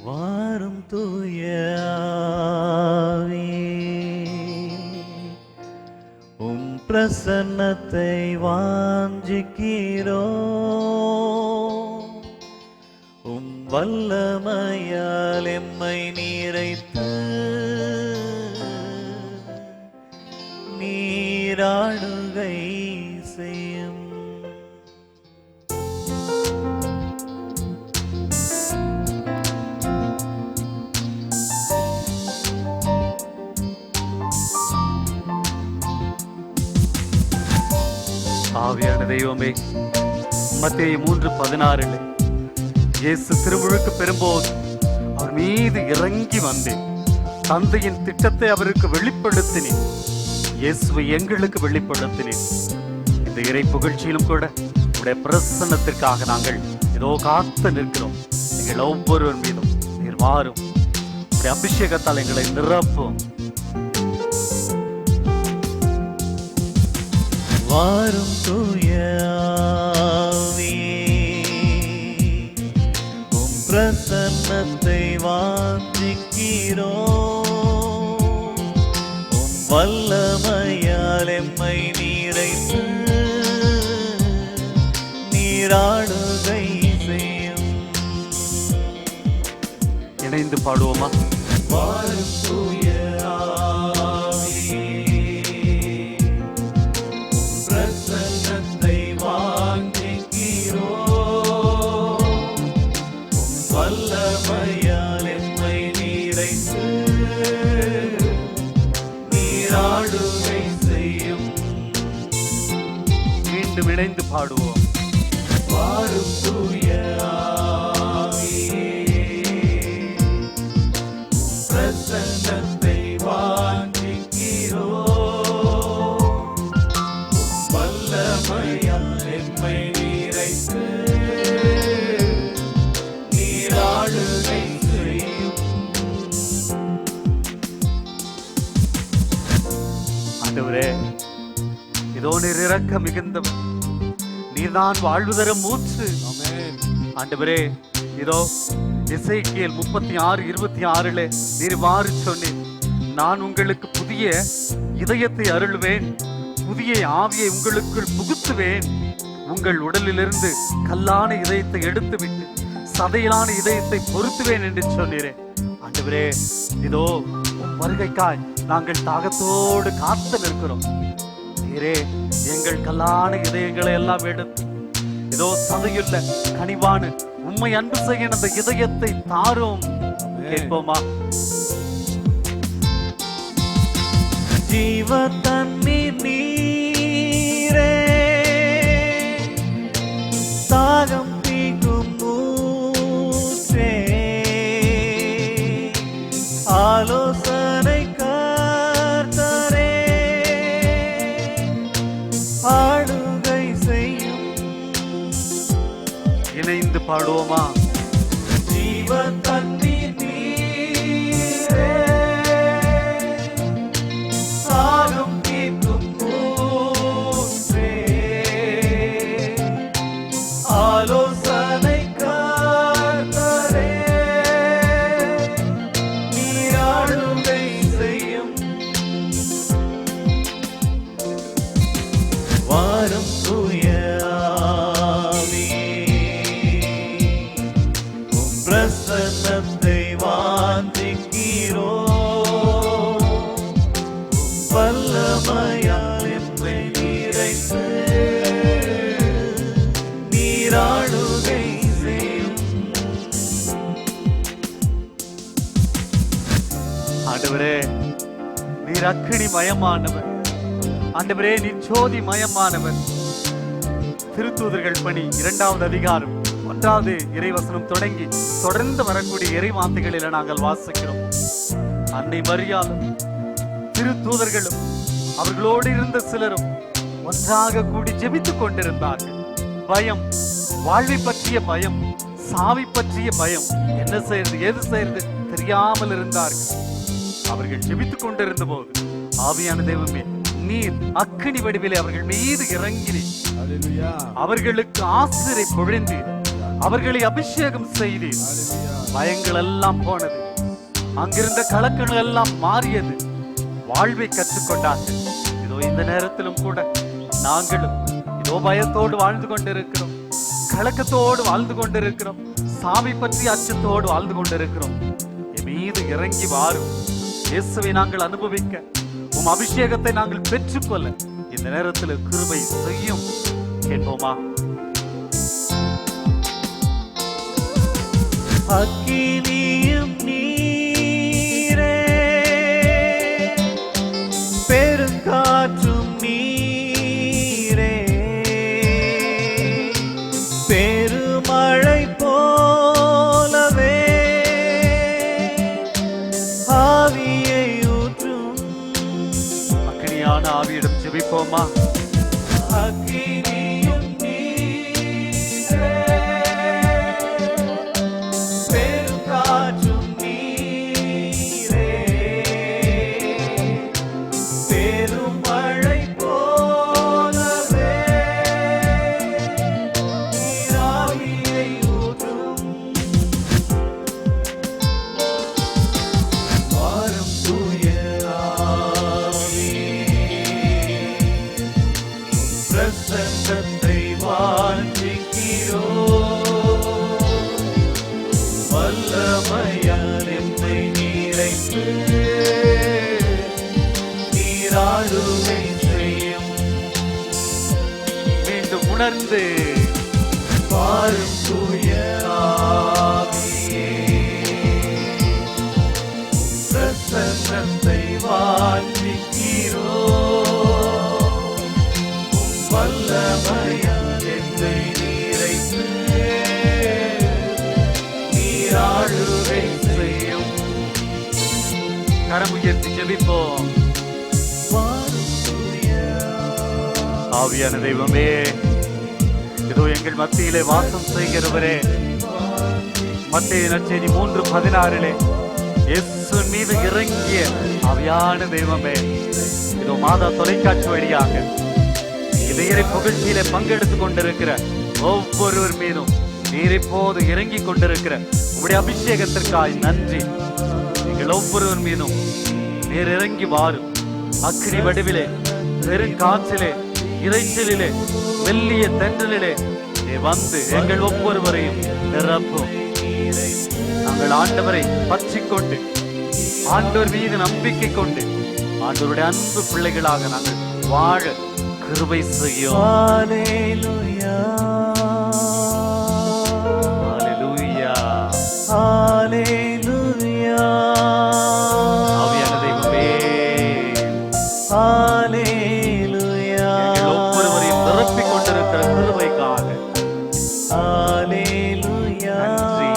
வாரும் தூய ஆவியே, உம் பிரசன்னத்தை வாஞ்சிக்கிறோ, உம் வல்லமையால் எம்மை நீரைத்து நீராடுகை செய்யும். ஆவியான தெய்வமே, மத்தேயு 3:16 இயேசு திருமுழுக்கு பெறும்போது அவர் மீது இறங்கி வந்தேன், தந்தையின் திட்டத்தை அவருக்கு வெளிப்படுத்தினேன், இயேசுவை எங்களுக்கு வெளிப்படுத்தினேன். இந்த இறை புகழ்ச்சியிலும் கூட உடைய பிரசன்னத்திற்காக நாங்கள் ஏதோ காத்து நிற்கிறோம். எங்கள் ஒவ்வொருவர் மீதும் நீர் வாரும், உடைய அபிஷேகத்தால் எங்களை நிரப்பும். வாரும் தூய ஆவியே, உம் பிரசன்னத்தை வாஞ்சிக்கிறோ, உம் வல்லமையால் எம்மை நீரைத்து நீராடுகை செய்யும். இணைந்து பாடுவோமா? வாரும் தூய பிரசன்னத்தை வாஞ்சிக்கிறோ, வல்லமையால் எம்மை நீரைத்து நீராடுகை செய்யும். மீண்டும் இணைந்து பாடுவோம். வாரும் தூய ஆவியே, பிரசன்னத்தை வாஞ்சிக்கிறோ, வல்லமையால் எம்மை நீரைத்து நீராடுகை செய்யும். ஆண்டவரே, இதோ நீர் இரக்க மிகுந்தவர், நீர்தான் வாழ்வு தரும் மூச்சு. ஆண்டவரே, இதோ எசேக்கியேல் 36:26 நீர் வாரு சொன்னீர், நான் உங்களுக்கு புதிய இதயத்தை அருள்வேன், புதிய ஆவியை உங்களுக்குள் புகுத்துவேன், உங்கள் உடலிலிருந்து கல்லான இதயத்தை எடுத்துவிட்டு சதையிலான இதயத்தை பொருத்துவேன் என்று சொன்னீரே. ஆண்டவரே, இதோ உம் வருகைக்காய் நாங்கள் தாகத்தோடு காத்து நிற்கிறோம். நீரே எங்கள் கல்லான இதயங்களை எல்லாம் எடுத்து இதோ சதையுள்ள கனிவான உம்மை அன்பு செய்ய அந்த இதயத்தை தாரும். கேட்போமா? ஜீவ தண்ணீர் நீரே, தாகம் தீர்க்கும் ஊற்றே, ஆலோசனை கர்த்தரே, ஆளுகை செய்யும். இணைந்து பாடுவோமா? ஜீவ தண்ணீர் நீரே, தாகம் தீர்க்கும் ஊற்றே, ஆலோசனை கர்த்தரே, நீராடுகை செய்யும். வாரும் தூய ஆவியே, உம் பிரசன்னத்தை வாஞ்சிக்கிறோ, வல்லமையால் எம்மை நீரைத்து நீராடுகை செய்யும். ஆண்டவரே, நீர் அக்கினி மயமானவர். ஆண்டவரே, நீர் ஜோதி மயமானவர். திருத்தூதர்கள் பணி 2வது அதிகாரம் 1வது இறைவசனம் தொடங்கி தொடர்ந்து வரக்கூடிய இறை வார்த்தைகளில் நாங்கள் வாசிக்கிறோம். அன்னை மரியாளும் திருத்தூதர்களும் அவர்களோடு இருந்த சிலரும் ஒன்றாக கூடி ஜெபித்துக் கொண்டிருந்தார்கள். பயம், வாழ்வை பற்றிய பயம், சாவை பற்றிய பயம், என்ன செய்யறது ஏது செய்யறது தெரியாமல் இருந்தார்கள். அவர்கள் ஜெபித்துக் கொண்டிருந்த போது ஆவியான தெய்வமே, நீர் அக்கினி வடிவிலே அவர்கள் மீது இறங்கினீர். அவர்களுக்கு ஆசிரை பொழிந்தீர், அவர்களை அபிஷேகம் செய்தீர். பயங்கள் எல்லாம் போனது, அங்கிருந்த கலக்கங்கள் எல்லாம் மாறியது, வாழ்வை கற்றுக்கொண்டார்கள். இதோ இந்த நேரத்திலும் கூட நாங்களும் இதோ பயத்தோடு வாழ்ந்து கொண்டிருக்கிறோம், கலக்கத்தோடு வாழ்ந்து கொண்டிருக்கிறோம், சாமி பற்றி அச்சத்தோடு வாழ்ந்து கொண்டிருக்கிறோம். என் மீது இறங்கி வாரும், இயேசுவை நாங்கள் அனுபவிக்க, உம் அபிஷேகத்தை நாங்கள் பெற்றுக்கொள்ள இந்த நேரத்தில் கிருபை செய்யும். கேட்போமா? அக்கினியும் நீரே, பெருங்காற்றும் நீரே, பெருமழை போலவே ஆவியை ஊற்றும். அக்கினியான ஆவியிடம் ஜெபிப்போமா? அக்கினியும் நீரே, பெருங்காற்றும் நீரே, பெருமழை போலவே நீர் ஆவியை ஊற்றும். வாரும் தூய ஆவியே, பிரசன்னத்தை வாஞ்சிக்கிறோம். வல்லமையால் என்னை நிறைத்து நீராளுகை செய்யும். மீண்டும் உணர்ந்து வாரும் தூய ஆவியே, பிரசன்னத்தை வாஞ்சிக்கிறோம். வல்லமையால் என்னை நிறைத்து நீராளுகை செய்யும். கரம் உயர்த்தி ஜெபிப்போம். வாரும் தூய ஆவியான தெய்வமே, இதோ எங்கள் மத்தியிலே வாசம் செய்கிறவரே, மத்தேயு நற்செய்தி 3:16 இயேசுவின் மீது இறங்கிய ஆவியான தெய்வமே, இதோ மாதா தொலைக்காட்சி வழியாக இதயரை புகழ்ச்சியிலே பங்கெடுத்துக் கொண்டிருக்கிற ஒவ்வொருவர் மீதும் நீர் இப்போது இறங்கி கொண்டிருக்கிற உடைய அபிஷேகத்திற்காய் நன்றி. எங்கள் ஒவ்வொருவர் மீதும் நீர் இறங்கி வாரும். அக்கினி வடிவிலே, பெருங்காற்றிலே, இறைச்சலிலே, மெல்லிய தென்றலிலே நீ வந்து எங்கள் ஒவ்வொருவரையும் நிரப்பும். நாங்கள் ஆண்டவரை பற்றிக்கொண்டு, ஆண்டவர் மீது நம்பிக்கை கொண்டு, ஆண்டவருடைய அன்பு பிள்ளைகளாக நாங்கள் வாழ கிருபை செய்யும். ஹல்லேலூயா, ஹல்லேலூயா. ஹல்லேலூயா. ஆவியான தெய்வமே, ஹல்லேலூயா. எங்கள் ஒவ்வொருவரையும் நிரப்பிக் கொண்டிருக்கிற கிருபைக்காக ஹல்லேலூயா. நன்றி.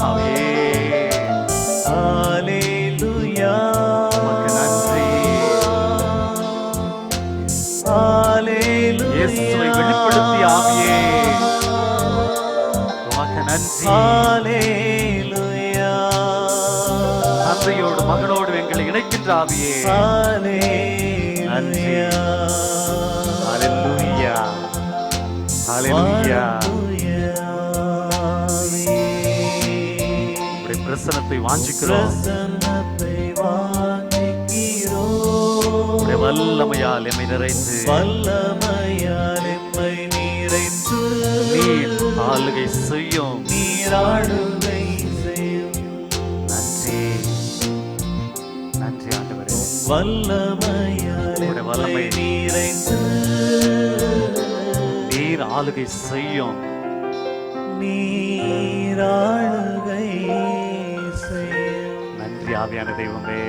ஆவே, ஹல்லேலூயா. உமக்கு நன்றி. ஹல்லேலூயா. இயேசுவை வெளிப்படுத்திய ஆவியே, உமக்கு நன்றி. ஹல்லேலூயா. தந்தையோடு மகளோடு எங்களை இணைக்கின்ற ஆவியே, ஹல்லேலூயா. ஹல்லேலூயா. ஹல்லேலூயா. உம்முடைய பிரசன்னத்தை வாஞ்சிக்கிறோம். பிரசன்னத்தை வாஞ்சிக்கிறோம். உம்முடைய வல்லமையால் எம்மை நிறைத்து வல்லமையால் எம்மை நிறைத்து நீர் ஆளுகை செய்யும். நீராளுகை செய்யும். நன்றி, நன்றி ஆண்டவரே. வல்லமையால் உம்முடைய வல்லமை எம்மை நிறைத்து நீர் ஆளுகை செய்யும். நீராளுகை செய்யும். நன்றி ஆவியான தெய்வமே.